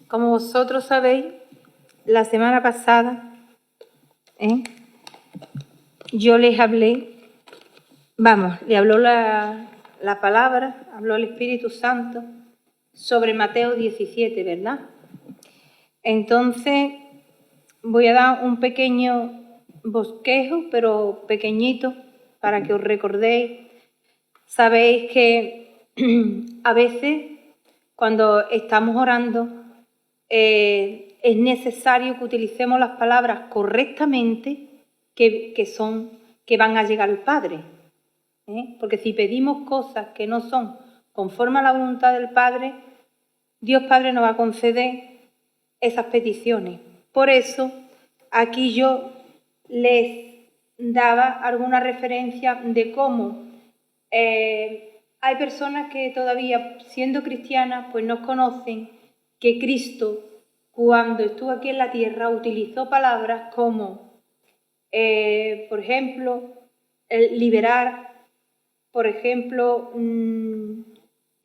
Como vosotros sabéis, la semana pasada yo les hablé, le habló la palabra, habló el Espíritu Santo sobre Mateo 17, ¿verdad? Entonces voy a dar un pequeño bosquejo, pero pequeñito, para que os recordéis. Sabéis que a veces cuando estamos orando es necesario que utilicemos las palabras correctamente que van a llegar al Padre. Porque si pedimos cosas que no son conforme a la voluntad del Padre, Dios Padre nos va a conceder esas peticiones. Por eso, aquí yo les daba alguna referencia de cómo hay personas que todavía, siendo cristianas, pues no conocen que Cristo, cuando estuvo aquí en la tierra, utilizó palabras como, por ejemplo, liberar, por ejemplo,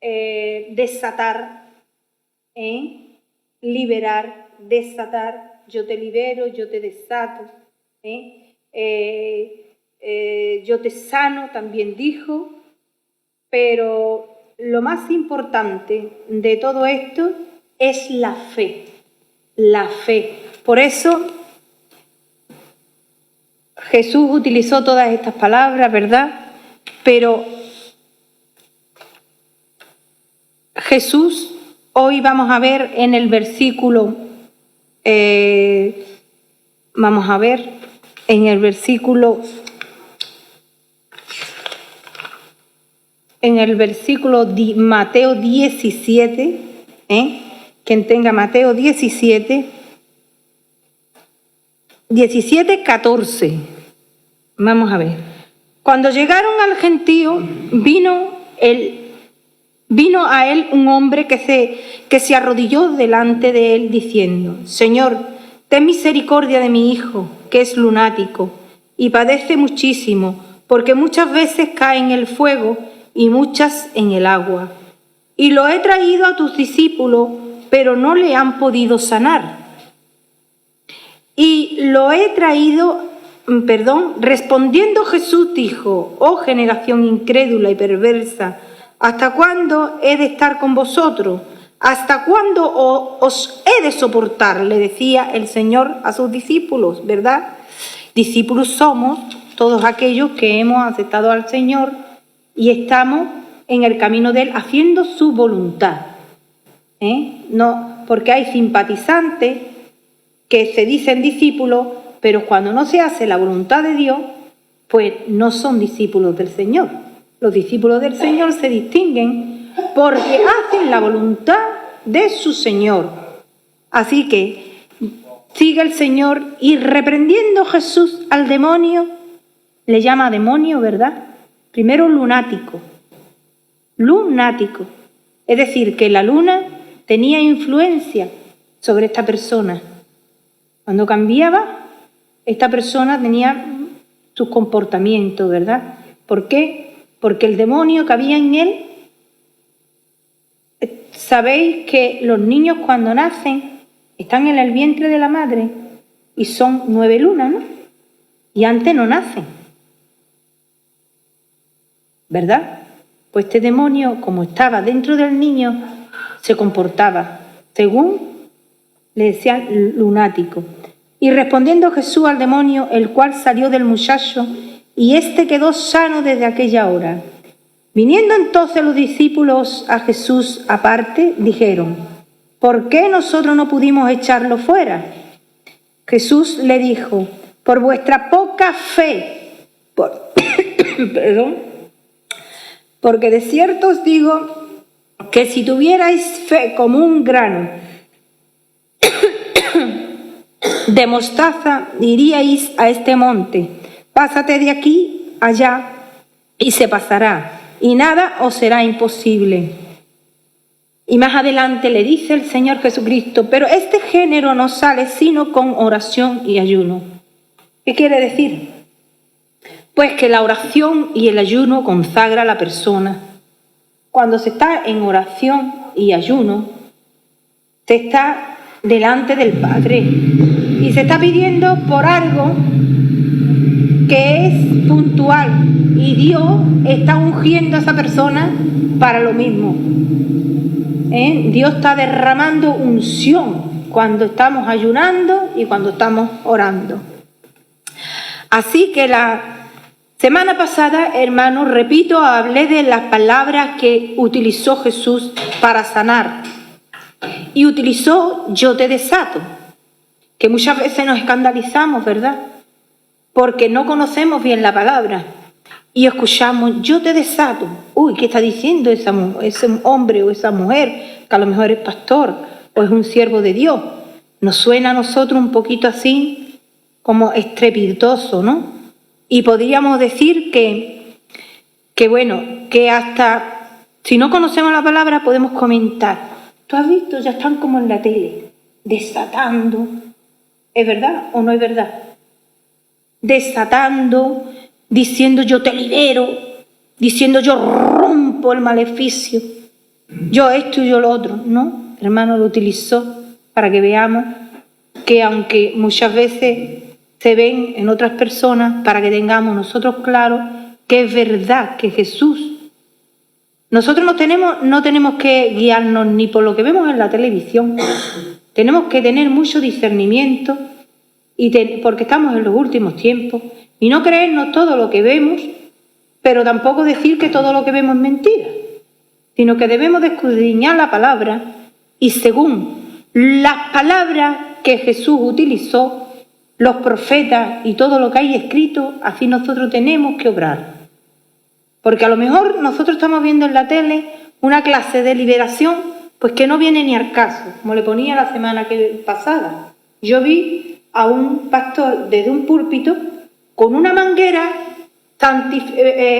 desatar, liberar, desatar, yo te libero, yo te desato, yo te sano, también dijo, pero lo más importante de todo esto es la fe, la fe. Por eso Jesús utilizó todas estas palabras, ¿verdad? Pero Jesús, hoy vamos a ver en el versículo, de Mateo 17, quien tenga Mateo 17, 14. Vamos a ver. Cuando llegaron al gentío, vino a él un hombre que se arrodilló delante de él diciendo: Señor, ten misericordia de mi hijo, que es lunático y padece muchísimo, porque muchas veces cae en el fuego y muchas en el agua. Y lo he traído a tus discípulos, pero no le han podido sanar. Respondiendo Jesús dijo: Oh generación incrédula y perversa, ¿hasta cuándo he de estar con vosotros? ¿Hasta cuándo os he de soportar? Le decía el Señor a sus discípulos, ¿verdad? Discípulos somos todos aquellos que hemos aceptado al Señor y estamos en el camino de Él haciendo su voluntad. No, porque hay simpatizantes que se dicen discípulos, pero cuando no se hace la voluntad de Dios, pues no son discípulos del Señor. Los discípulos del Señor se distinguen porque hacen la voluntad de su Señor. Así que sigue el Señor y reprendiendo Jesús al demonio, le llama demonio, ¿verdad? Primero lunático. Lunático. Es decir, que la luna tenía influencia sobre esta persona. Cuando cambiaba, esta persona tenía sus comportamientos, ¿verdad? ¿Por qué? Porque el demonio que había en él, sabéis que los niños cuando nacen están en el vientre de la madre y son 9 lunas, ¿no? Y antes no nacen, ¿verdad? Pues este demonio, como estaba dentro del niño, se comportaba según le decían lunático. Y respondiendo Jesús al demonio, el cual salió del muchacho, y éste quedó sano desde aquella hora. Viniendo entonces los discípulos a Jesús aparte, dijeron: ¿por qué nosotros no pudimos echarlo fuera? Jesús le dijo: por vuestra poca fe. Porque de cierto os digo que si tuvierais fe como un grano de mostaza, diríais a este monte: pásate de aquí allá, y se pasará, y nada os será imposible. Y más adelante le dice el Señor Jesucristo: pero este género no sale sino con oración y ayuno. ¿Qué quiere decir? Pues que la oración y el ayuno consagra a la persona. Cuando se está en oración y ayuno, se está delante del Padre. Y se está pidiendo por algo que es puntual. Y Dios está ungiendo a esa persona para lo mismo. Dios está derramando unción cuando estamos ayunando y cuando estamos orando. Así que la semana pasada, hermanos, repito, hablé de las palabras que utilizó Jesús para sanar. Y utilizó yo te desato, que muchas veces nos escandalizamos, ¿verdad? Porque no conocemos bien la palabra y escuchamos yo te desato. Uy, ¿qué está diciendo ese hombre o esa mujer? Que a lo mejor es pastor o es un siervo de Dios. Nos suena a nosotros un poquito así como estrepitoso, ¿no? Y podríamos decir que hasta si no conocemos la palabra podemos comentar. ¿Tú has visto? Ya están como en la tele, desatando. ¿Es verdad o no es verdad? Desatando, diciendo yo te libero, diciendo yo rompo el maleficio, yo esto y yo lo otro. No, hermano, lo utilizó para que veamos que aunque muchas veces se ven en otras personas, para que tengamos nosotros claro que es verdad que Jesús. Nosotros no tenemos que guiarnos ni por lo que vemos en la televisión. Tenemos que tener mucho discernimiento porque estamos en los últimos tiempos y no creernos todo lo que vemos, pero tampoco decir que todo lo que vemos es mentira, sino que debemos de escudriñar la palabra y según las palabras que Jesús utilizó, los profetas y todo lo que hay escrito, así nosotros tenemos que obrar. Porque a lo mejor nosotros estamos viendo en la tele una clase de liberación, pues que no viene ni al caso, como le ponía la semana pasada. Yo vi a un pastor desde un púlpito con una manguera,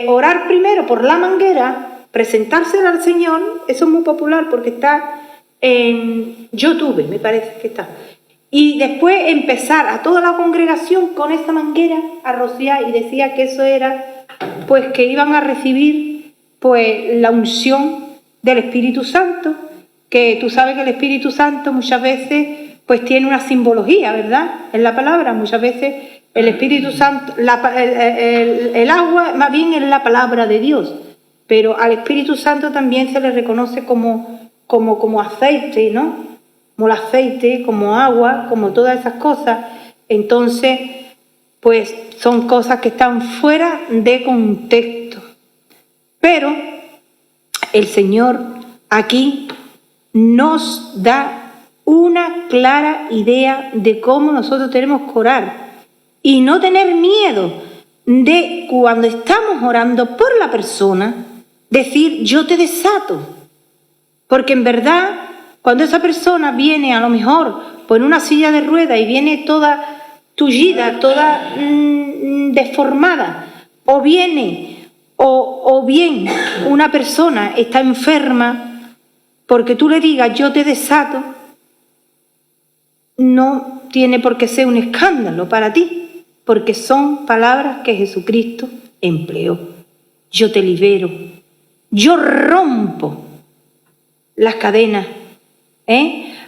orar primero por la manguera, presentársela al Señor, eso es muy popular porque está en YouTube, me parece que está. Y después empezar a toda la congregación con esa manguera a rociar y decía que eso era pues que iban a recibir pues la unción del Espíritu Santo, que tú sabes que el Espíritu Santo muchas veces pues tiene una simbología, ¿verdad? En la palabra, muchas veces el Espíritu Santo, el agua más bien es la palabra de Dios, pero al Espíritu Santo también se le reconoce como aceite, ¿no? Como el aceite, como agua, como todas esas cosas. Entonces, pues son cosas que están fuera de contexto. Pero el Señor aquí nos da una clara idea de cómo nosotros tenemos que orar y no tener miedo de cuando estamos orando por la persona, decir yo te desato. Porque en verdad, cuando esa persona viene a lo mejor por una silla de ruedas y viene toda tullida, toda deformada, o bien una persona está enferma, porque tú le digas yo te desato, no tiene por qué ser un escándalo para ti, porque son palabras que Jesucristo empleó. Yo te libero, yo rompo las cadenas.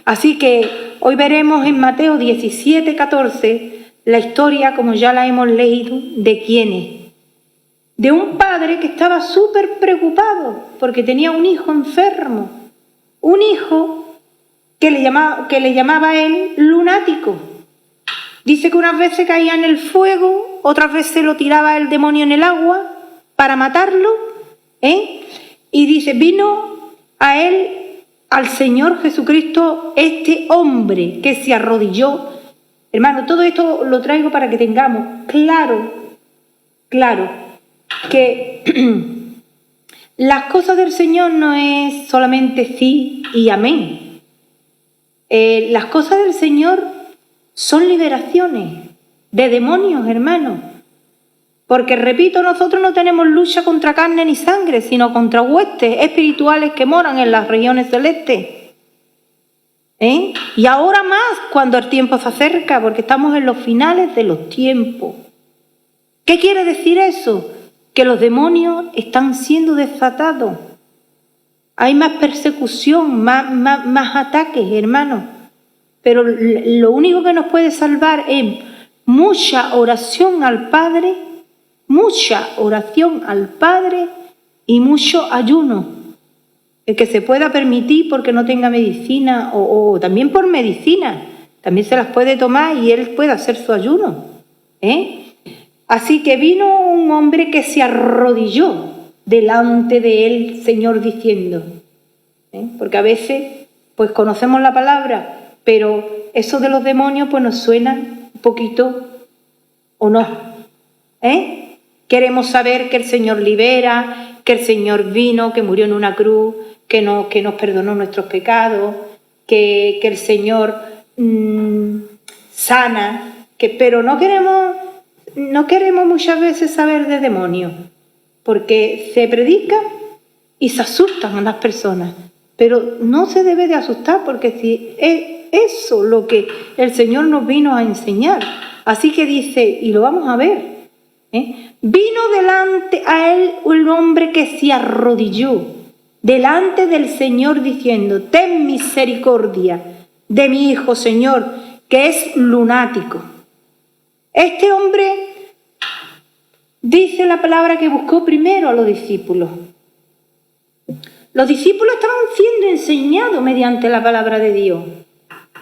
Así que hoy veremos en Mateo 17:14 la historia, como ya la hemos leído, ¿de quién es? De un padre que estaba súper preocupado porque tenía un hijo enfermo, un hijo que le llamaba a él lunático. Dice que unas veces caía en el fuego, otras veces lo tiraba el demonio en el agua para matarlo, y dice, vino a él, al Señor Jesucristo, este hombre que se arrodilló. Hermano, todo esto lo traigo para que tengamos claro que las cosas del Señor no es solamente sí y amén. Las cosas del Señor son liberaciones de demonios, hermano. Porque, repito, nosotros no tenemos lucha contra carne ni sangre, sino contra huestes espirituales que moran en las regiones celestes. Y ahora más cuando el tiempo se acerca, porque estamos en los finales de los tiempos. ¿Qué quiere decir eso? Que los demonios están siendo desatados. Hay más persecución, más ataques, hermano. pero lo único que nos puede salvar es mucha oración al Padre y mucho ayuno. El que se pueda permitir porque no tenga medicina o también por medicina, también se las puede tomar y él puede hacer su ayuno. Así que vino un hombre que se arrodilló delante de él, Señor, diciendo, porque a veces pues conocemos la palabra, pero eso de los demonios pues nos suena un poquito o no. Queremos saber que el Señor libera, que el Señor vino, que murió en una cruz, que nos perdonó nuestros pecados, que el Señor sana, pero no queremos muchas veces saber de demonios, porque se predica y se asustan a las personas, pero no se debe de asustar, porque si es eso lo que el Señor nos vino a enseñar. Así que dice, y lo vamos a ver, vino delante a él un hombre que se arrodilló delante del Señor diciendo, ten misericordia de mi hijo, Señor, que es lunático. Este hombre dice la palabra que buscó primero a los discípulos. Los discípulos estaban siendo enseñados mediante la palabra de Dios.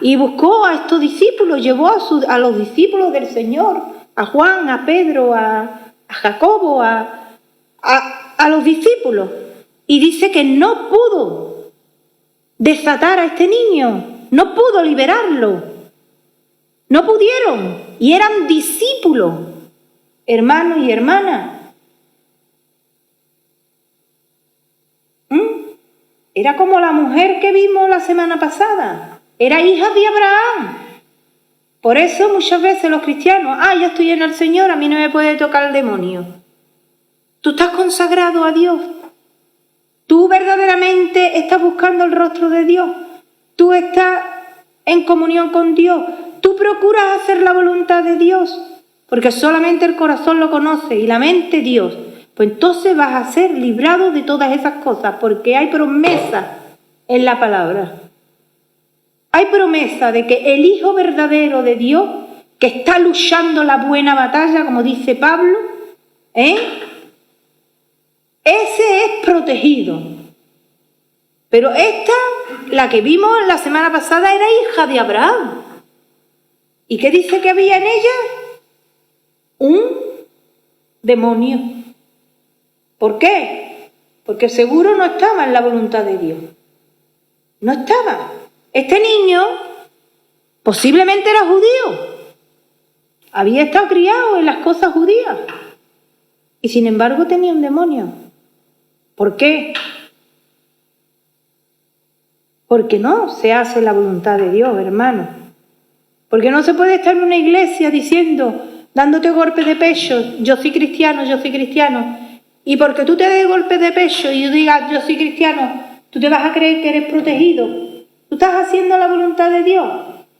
Y buscó a estos discípulos, llevó a los discípulos del Señor, a Juan, a Pedro, a Jacobo, a los discípulos. Y dice que no pudo desatar a este niño, no pudo liberarlo. No pudieron. Y eran discípulos, hermanos y hermanas. Era como la mujer que vimos la semana pasada. Era hija de Abraham. Por eso muchas veces los cristianos, ya estoy en el Señor, a mí no me puede tocar el demonio. Tú estás consagrado a Dios. Tú verdaderamente estás buscando el rostro de Dios. Tú estás en comunión con Dios. Tú procuras hacer la voluntad de Dios. Porque solamente el corazón lo conoce y la mente Dios. Pues entonces vas a ser librado de todas esas cosas. Porque hay promesa en la palabra. Hay promesa de que el Hijo verdadero de Dios, que está luchando la buena batalla, como dice Pablo, ese es protegido. Pero esta, la que vimos la semana pasada, era hija de Abraham. ¿Y qué dice que había en ella? Un demonio. ¿Por qué? Porque seguro no estaba en la voluntad de Dios. No estaba. Este niño posiblemente era judío. Había estado criado en las cosas judías. Y sin embargo tenía un demonio. ¿Por qué? Porque no se hace la voluntad de Dios, hermano. Porque no se puede estar en una iglesia diciendo, dándote golpes de pecho, yo soy cristiano, y porque tú te des golpes de pecho y digas, yo soy cristiano, tú te vas a creer que eres protegido. ¿Tú estás haciendo la voluntad de Dios?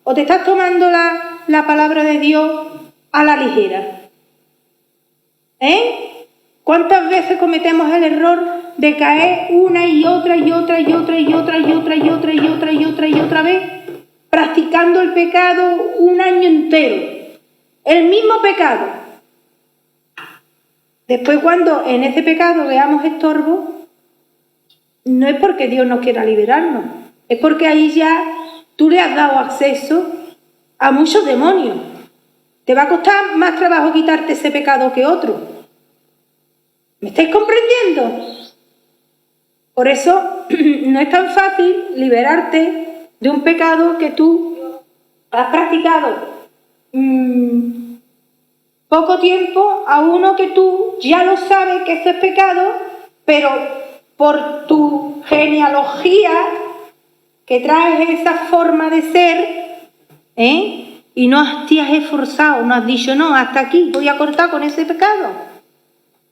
¿O te estás tomando la palabra de Dios a la ligera? ¿Cuántas veces cometemos el error de caer una y otra vez practicando el pecado un año entero? El mismo pecado. Después, cuando en ese pecado veamos estorbo, no es porque Dios no quiera liberarnos, es porque ahí ya tú le has dado acceso a muchos demonios. Te va a costar más trabajo quitarte ese pecado que otro. ¿Me estáis comprendiendo? Por eso no es tan fácil liberarte de un pecado que tú has practicado poco tiempo, a uno que tú ya lo sabes que eso es pecado, pero por tu genealogía que traes esa forma de ser, y no te has esforzado, no has dicho, no, hasta aquí voy a cortar con ese pecado,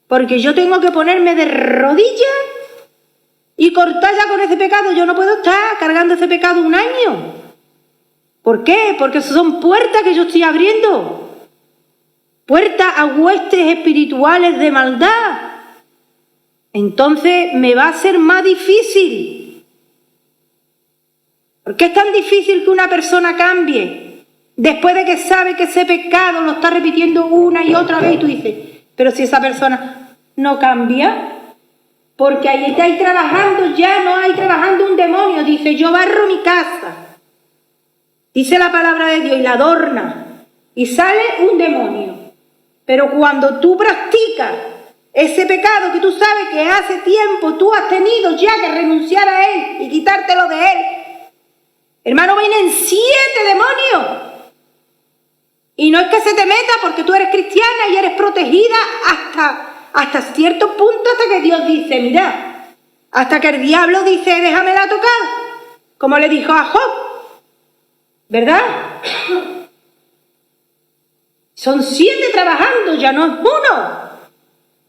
porque yo tengo que ponerme de rodillas y cortar ya con ese pecado. Yo no puedo estar cargando ese pecado un año. ¿Por qué? Porque son puertas que yo estoy abriendo. Puertas a huestes espirituales de maldad. Entonces me va a ser más difícil. ¿Por qué es tan difícil que una persona cambie después de que sabe que ese pecado lo está repitiendo una y otra vez? Y tú dices, pero si esa persona no cambia, porque ahí estáis trabajando, ya no hay trabajando un demonio. Dice, yo barro mi casa, dice la palabra de Dios, y la adorna, y sale un demonio. Pero cuando tú practicas ese pecado que tú sabes que hace tiempo tú has tenido ya que renunciar a él y quitártelo de él, hermano, vienen 7 demonios. Y no es que se te meta porque tú eres cristiana y eres protegida hasta cierto punto, hasta que Dios dice, mira, hasta que el diablo dice, déjamela tocar, como le dijo a Job, ¿verdad? Son 7 trabajando, ya no es uno.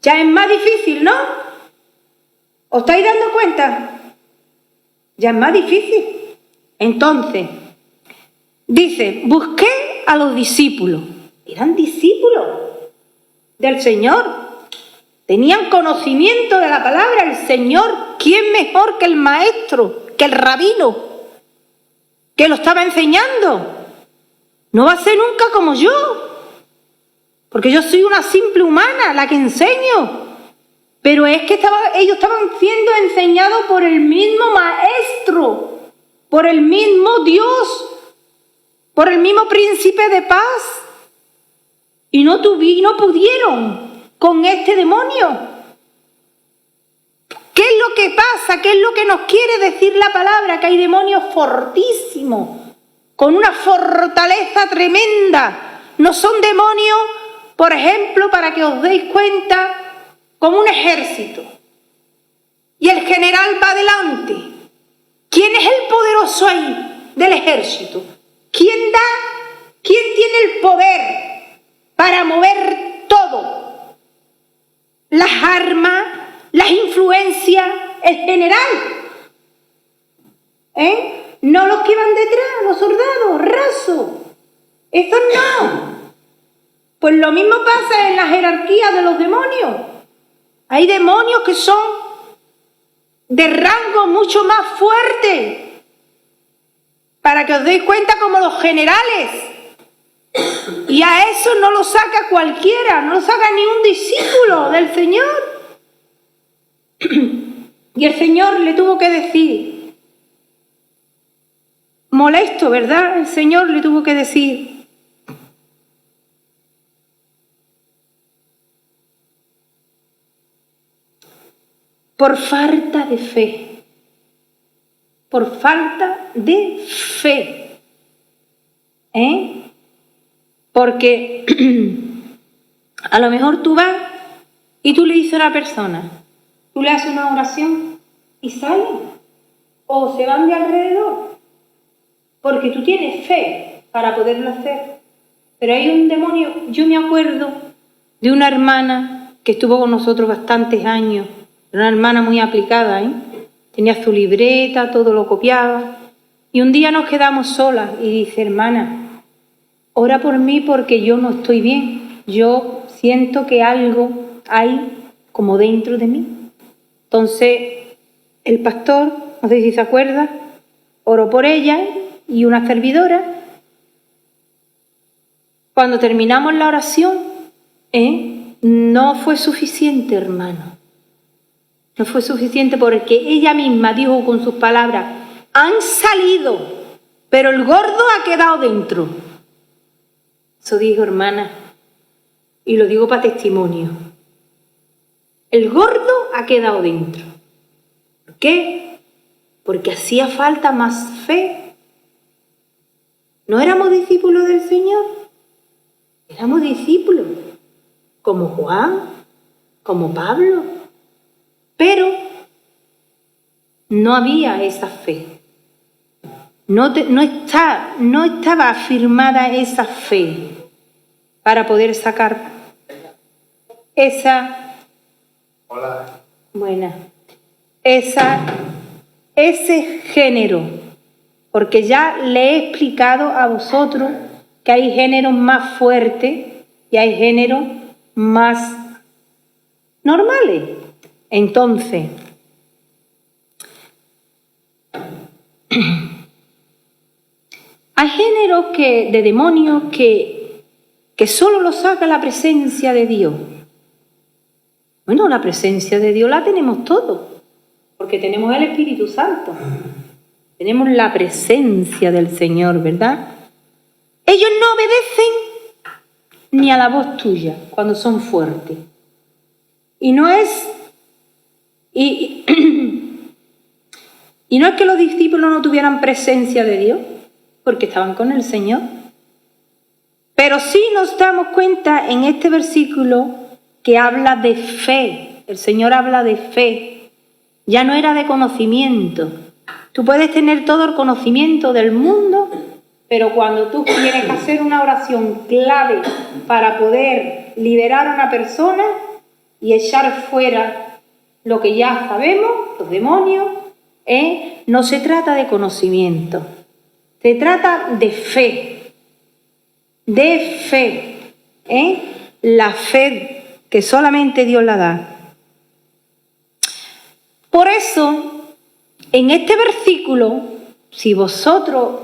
Ya es más difícil, ¿no? ¿Os estáis dando cuenta? Ya es más difícil. Entonces, dice, busqué a los discípulos. Eran discípulos del Señor. Tenían conocimiento de la palabra. El Señor, ¿quién mejor que el maestro, que el rabino, que lo estaba enseñando? No va a ser nunca como yo, porque yo soy una simple humana, la que enseño. Pero es que ellos estaban siendo enseñados por el mismo maestro, por el mismo Dios, por el mismo príncipe de paz. Y no pudieron con este demonio. ¿Qué es lo que pasa? ¿Qué es lo que nos quiere decir la palabra? Que hay demonios fortísimos, con una fortaleza tremenda. No son demonios, por ejemplo, para que os deis cuenta, como un ejército. Y el general va adelante. ¿Quién es el poderoso ahí del ejército? ¿Quién tiene el poder para mover todo? Las armas, las influencias, el general. No los que van detrás, los soldados, rasos. Estos no. Pues lo mismo pasa en la jerarquía de los demonios. Hay demonios que son de rango mucho más fuerte, para que os deis cuenta, como los generales. Y a eso no lo saca cualquiera, no lo saca ni un discípulo del Señor. Y el Señor le tuvo que decir, molesto, ¿verdad? El Señor le tuvo que decir, por falta de fe. Por falta de fe. Porque a lo mejor tú vas y tú le dices a una persona, tú le haces una oración y salen o se van de alrededor, porque tú tienes fe para poderlo hacer. Pero hay un demonio. Yo me acuerdo de una hermana que estuvo con nosotros bastantes años, una hermana muy aplicada, tenía su libreta, todo lo copiaba, y un día nos quedamos solas y dice, hermana, ora por mí porque yo no estoy bien, yo siento que algo hay como dentro de mí. Entonces el pastor, no sé si se acuerda, oró por ella y una servidora. Cuando terminamos la oración, no fue suficiente, hermano. No fue suficiente, porque ella misma dijo con sus palabras, han salido, pero el gordo ha quedado dentro. Eso dijo, hermana, y lo digo para testimonio. El gordo ha quedado dentro. ¿Por qué? Porque hacía falta más fe. ¿No éramos discípulos del Señor? Éramos discípulos, como Juan, como Pablo. Pero no había esa fe. No estaba afirmada esa fe para poder sacar ese género. Porque ya le he explicado a vosotros que hay géneros más fuertes y hay géneros más normales. Entonces, Hay géneros de demonios que solo los saca la presencia de Dios. Bueno, la presencia de Dios la tenemos todos, porque tenemos el Espíritu Santo. Tenemos la presencia del Señor, ¿verdad? Ellos no obedecen ni a la voz tuya cuando son fuertes. Y no es que los discípulos no tuvieran presencia de Dios, porque estaban con el Señor. Pero sí nos damos cuenta en este versículo que habla de fe. El Señor habla de fe. Ya no era de conocimiento. Tú puedes tener todo el conocimiento del mundo, pero cuando tú quieres hacer una oración clave para poder liberar a una persona y echar fuera lo que ya sabemos, los demonios, no se trata de conocimiento. Se trata de fe, la fe que solamente Dios la da. Por eso, en este versículo, si vosotros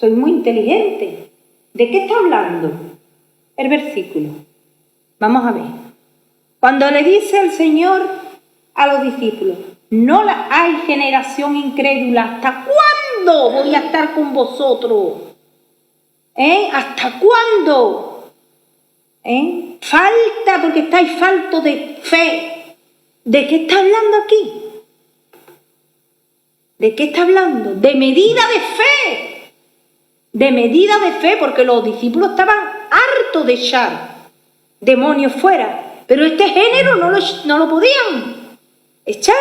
sois muy inteligentes, ¿de qué está hablando el versículo? Vamos a ver. Cuando le dice el Señor a los discípulos, no hay generación incrédula, ¿hasta cuándo voy a estar con vosotros? ¿Hasta cuándo? Falta, porque estáis faltos de fe. ¿De qué está hablando aquí? ¿De qué está hablando? De medida de fe. De medida de fe, porque los discípulos estaban hartos de echar demonios fuera. Pero este género no lo podían echar.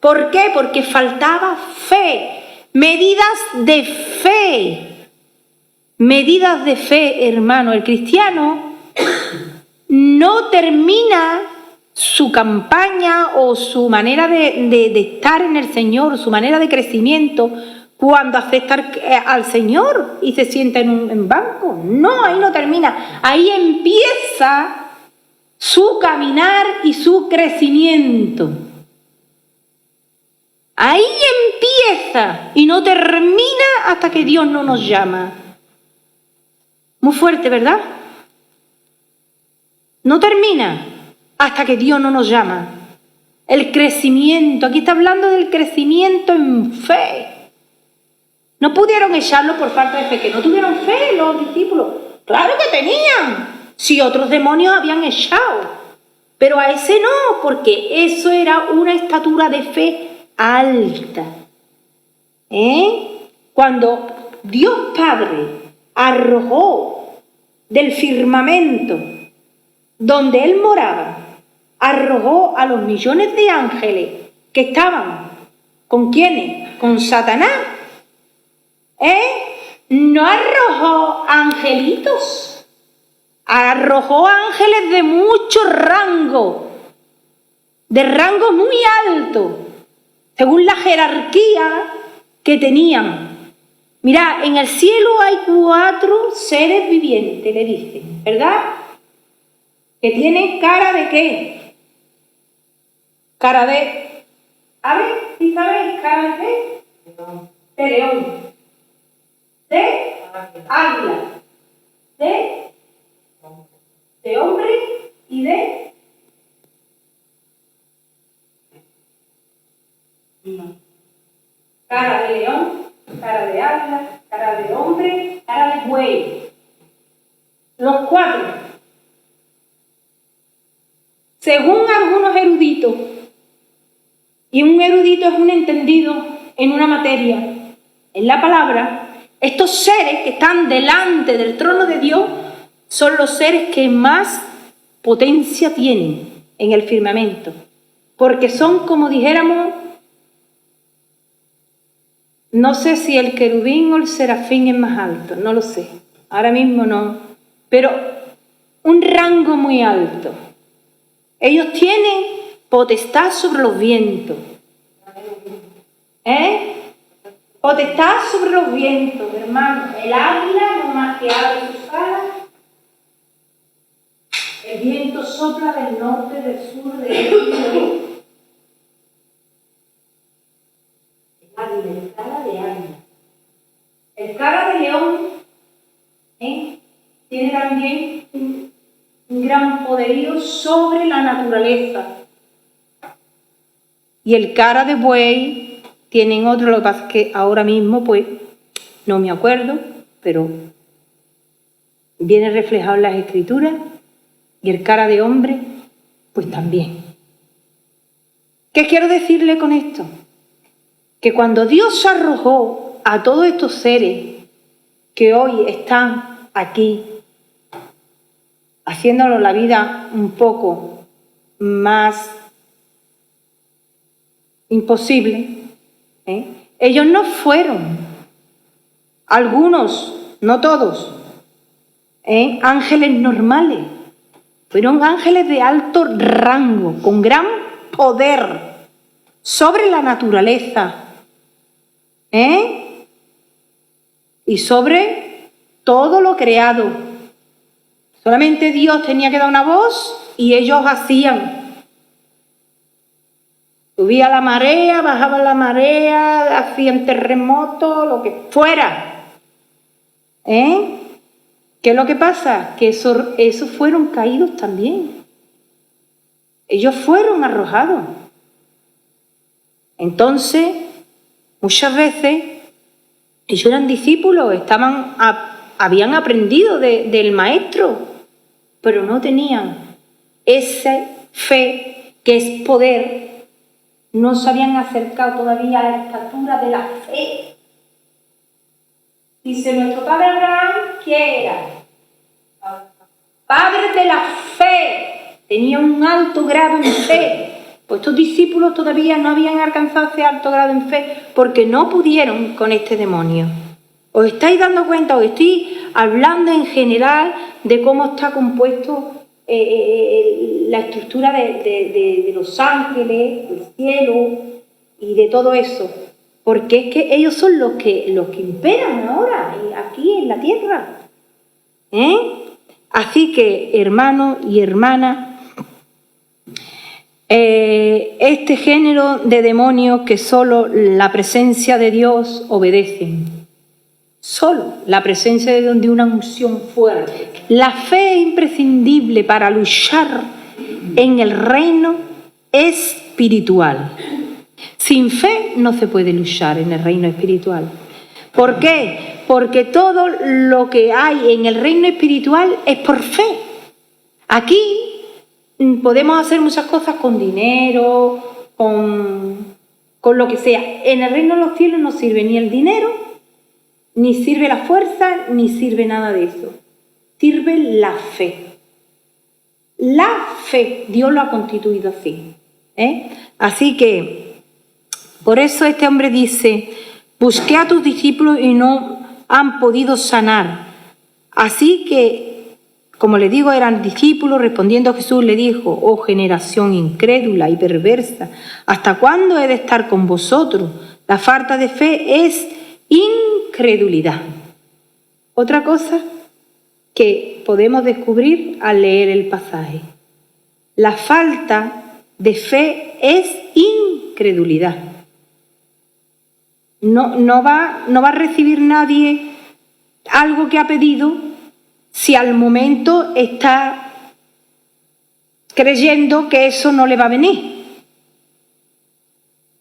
¿Por qué? Porque faltaba fe. Medidas de fe. Medidas de fe, hermano. El cristiano no termina su campaña o su manera de estar en el Señor, su manera de crecimiento, cuando acepta al Señor y se sienta en un banco. No, ahí no termina. Ahí empieza su caminar y su crecimiento. Ahí empieza y no termina hasta que Dios no nos llama. Muy fuerte, ¿verdad? No termina hasta que Dios no nos llama. El crecimiento, aquí está hablando del crecimiento en fe. No pudieron echarlo por falta de fe, que no tuvieron fe los discípulos. Claro que tenían, si otros demonios habían echado, pero a ese no, porque eso era una estatura de fe alta. Cuando Dios Padre arrojó del firmamento donde Él moraba, arrojó a los millones de ángeles que estaban, ¿con quiénes? Con Satanás. No arrojó angelitos, arrojó ángeles de mucho rango, de rango muy alto, según la jerarquía que tenían. Mirad, en el cielo hay 4 seres vivientes, le dicen, ¿verdad? Que tienen cara de ¿qué? Cara de... A ver, ¿sí sabéis? Cara de... De león. De águila. De hombre y de... Cara de león, cara de águila, cara de hombre, cara de buey. Los 4. Según algunos eruditos, y un erudito es un entendido en una materia, en la palabra, estos seres que están delante del trono de Dios son los seres que más potencia tienen en el firmamento, porque son, como dijéramos, no sé si el querubín o el serafín es más alto, no lo sé, ahora mismo no, pero un rango muy alto. Ellos tienen potestad sobre los vientos. Potestad sobre los vientos, hermano. El águila no más que abre sus alas. El viento sopla del norte, del sur, del este y del oeste. El águila, el cara de águila. El cara de león león tiene también un gran poderío sobre la naturaleza. Y el cara de buey tienen otro, lo que pasa es que ahora mismo pues no me acuerdo, pero viene reflejado en las escrituras, y el cara de hombre pues también. ¿Qué quiero decirle con esto? Que cuando Dios arrojó a todos estos seres que hoy están aquí, haciéndonos la vida un poco más imposible, ellos no fueron, algunos, no todos, ángeles normales, fueron ángeles de alto rango, con gran poder sobre la naturaleza, y sobre todo lo creado. Solamente Dios tenía que dar una voz y ellos hacían. Subía la marea, bajaba la marea, hacían terremotos, lo que fuera. ¿Qué es lo que pasa? Que esos fueron caídos también. Ellos fueron arrojados. Entonces, muchas veces, ellos eran discípulos, habían aprendido del maestro, pero no tenían esa fe que es poder, no se habían acercado todavía a la estatura de la fe. Dice nuestro padre Abraham, ¿qué era? Padre de la fe, tenía un alto grado en fe. Pues estos discípulos todavía no habían alcanzado ese alto grado en fe porque no pudieron con este demonio. ¿Os estáis dando cuenta? Os estoy hablando en general de cómo está compuesto la estructura de los ángeles, del cielo y de todo eso. Porque es que ellos son los que imperan ahora, aquí en la tierra. Así que, hermanos y hermanas, este género de demonios que solo la presencia de Dios obedecen, solo la presencia de una unción fuerte. La fe es imprescindible para luchar en el reino espiritual. Sin fe no se puede luchar en el reino espiritual. ¿Por qué? Porque todo lo que hay en el reino espiritual es por fe. Aquí podemos hacer muchas cosas con dinero, con lo que sea. En el reino de los cielos no sirve ni el dinero, ni sirve la fuerza, ni sirve nada de eso. Sirve la fe. La fe, Dios lo ha constituido así. Así que, por eso este hombre dice, busqué a tus discípulos y no han podido sanar. Así que, como le digo, eran discípulos. Respondiendo Jesús le dijo, oh generación incrédula y perversa, ¿hasta cuándo he de estar con vosotros? La falta de fe es incredulidad. Otra cosa que podemos descubrir al leer el pasaje. La falta de fe es incredulidad. No va a recibir nadie algo que ha pedido si al momento está creyendo que eso no le va a venir.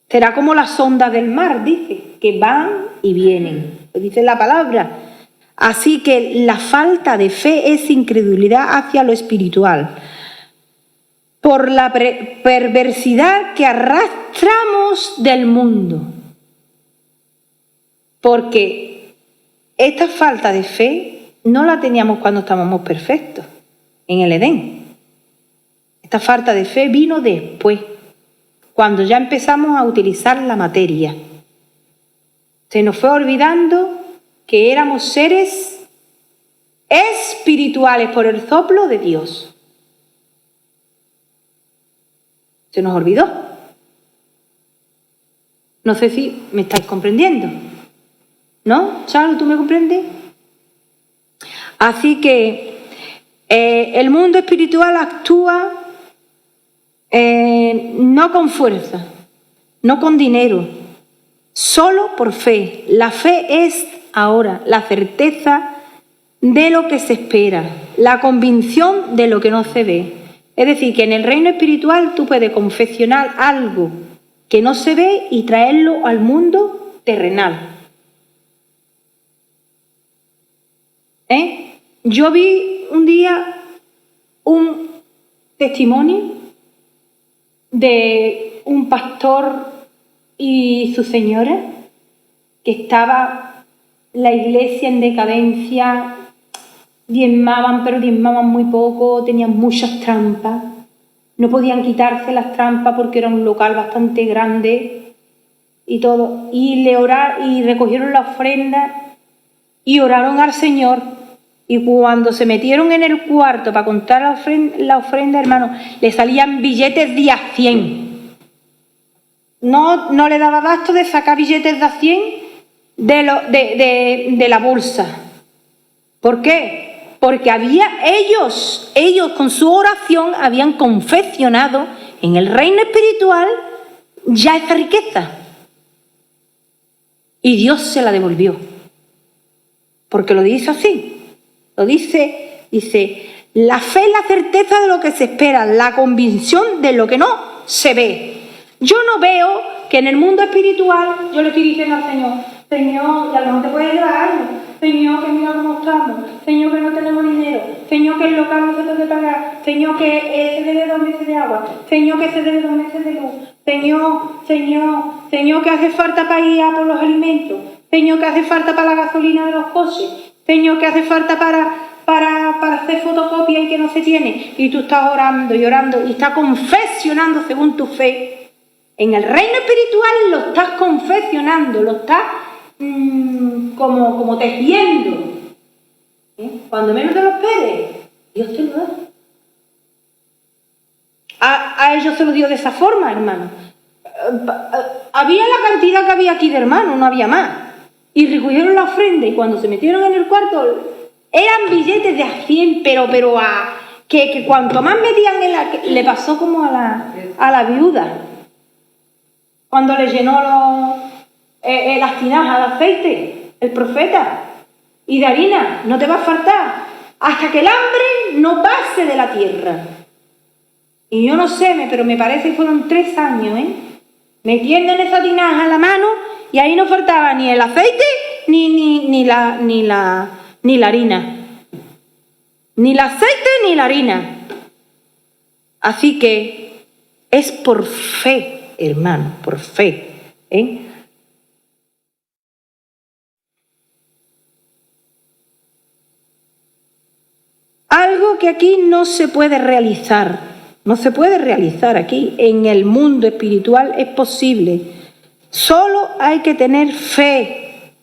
Será como las ondas del mar, dice, que van y vienen, dice la palabra. Así que la falta de fe es incredulidad hacia lo espiritual, por la perversidad que arrastramos del mundo. Porque esta falta de fe no la teníamos cuando estábamos perfectos, en el Edén. Esta falta de fe vino después, cuando ya empezamos a utilizar la materia. Se nos fue olvidando que éramos seres espirituales por el soplo de Dios. Se nos olvidó. No sé si me estáis comprendiendo. ¿No? Charles, ¿tú me comprendes? Así que el mundo espiritual actúa no con fuerza, no con dinero, solo por fe. La fe es ahora, la certeza de lo que se espera, la convicción de lo que no se ve. Es decir, que en el reino espiritual tú puedes confeccionar algo que no se ve y traerlo al mundo terrenal. Yo vi un día un testimonio de un pastor y su señora, que estaba la iglesia en decadencia, diezmaban, pero diezmaban muy poco, tenían muchas trampas, no podían quitarse las trampas porque era un local bastante grande y todo, y recogieron la ofrenda y oraron al Señor, y cuando se metieron en el cuarto para contar la ofrenda, hermano, le salían billetes de a 100. No le daba abasto de sacar billetes de a 100 de la bolsa. ¿Por qué? Porque ellos con su oración habían confeccionado en el reino espiritual ya esa riqueza. Y Dios se la devolvió. Porque lo dice así. Lo dice, la fe es la certeza de lo que se espera, la convicción de lo que no se ve. Yo no veo que en el mundo espiritual, yo le estoy diciendo al Señor, y a lo mejor te puede llevar años, Señor, que mira cómo estamos, Señor, que no tenemos dinero, Señor, que el local no se puede pagar, Señor, que se debe 2 meses de agua, Señor, que se debe 2 meses de luz, Señor, que hace falta para ir a por los alimentos, Señor, que hace falta para la gasolina de los coches, Señor, que hace falta para hacer fotocopia y que no se tiene. Y tú estás orando y orando y estás confesionando según tu fe. En el reino espiritual lo estás confesionando, lo estás como tejiendo. Cuando menos te lo esperes, Dios te lo da. A ellos se lo dio de esa forma, hermano. Había la cantidad que había aquí de hermanos, no había más. Y recogieron la ofrenda y cuando se metieron en el cuarto eran billetes de a 100, pero que cuanto más metían le pasó como a la viuda cuando le llenó las tinajas de aceite, el profeta, y de harina. No te va a faltar hasta que el hambre no pase de la tierra. Y yo no sé, pero me parece que fueron 3 años, metiendo en esa tinaja la mano. Y ahí no faltaba ni el aceite ni la harina. Ni el aceite ni la harina. Así que es por fe, hermano, por fe. Algo que aquí no se puede realizar. No se puede realizar aquí. En el mundo espiritual es posible. Solo hay que tener fe,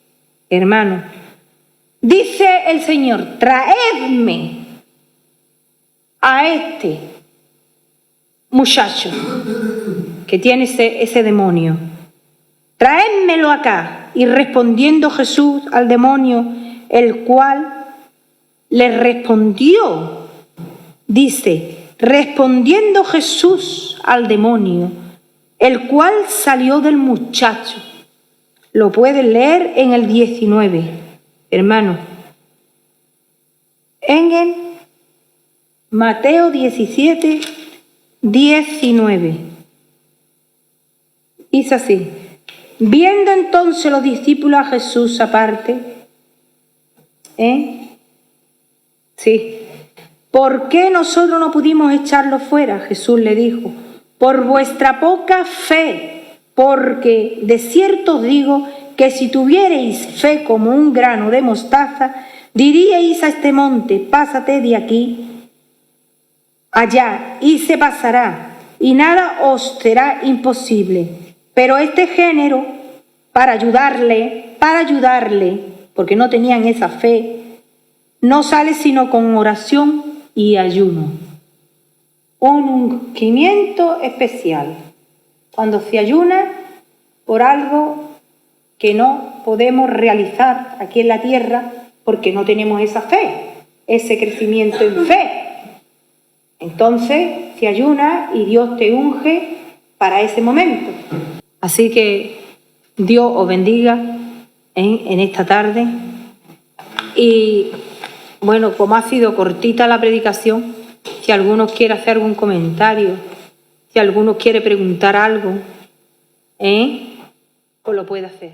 hermano. Dice el Señor, traedme a este muchacho que tiene ese demonio. Traédmelo acá. Y respondiendo Jesús al demonio, el cual le respondió, dice, respondiendo Jesús al demonio, el cual salió del muchacho. Lo puedes leer en el 19, hermano. En el Mateo 17, 19. Dice así. Viendo entonces los discípulos a Jesús aparte, Sí. ¿Por qué nosotros no pudimos echarlo fuera? Jesús le dijo, por vuestra poca fe, porque de cierto os digo que si tuvierais fe como un grano de mostaza, diríais a este monte, pásate de aquí allá, y se pasará, y nada os será imposible. Pero este género, para ayudarle, porque no tenían esa fe, no sale sino con oración y ayuno. Un ungimiento especial. Cuando se ayuna por algo que no podemos realizar aquí en la tierra porque no tenemos esa fe, ese crecimiento en fe. Entonces se ayuna y Dios te unge para ese momento. Así que Dios os bendiga en esta tarde. Y bueno, como ha sido cortita la predicación, si alguno quiere hacer algún comentario, si alguno quiere preguntar algo, pues lo puede hacer.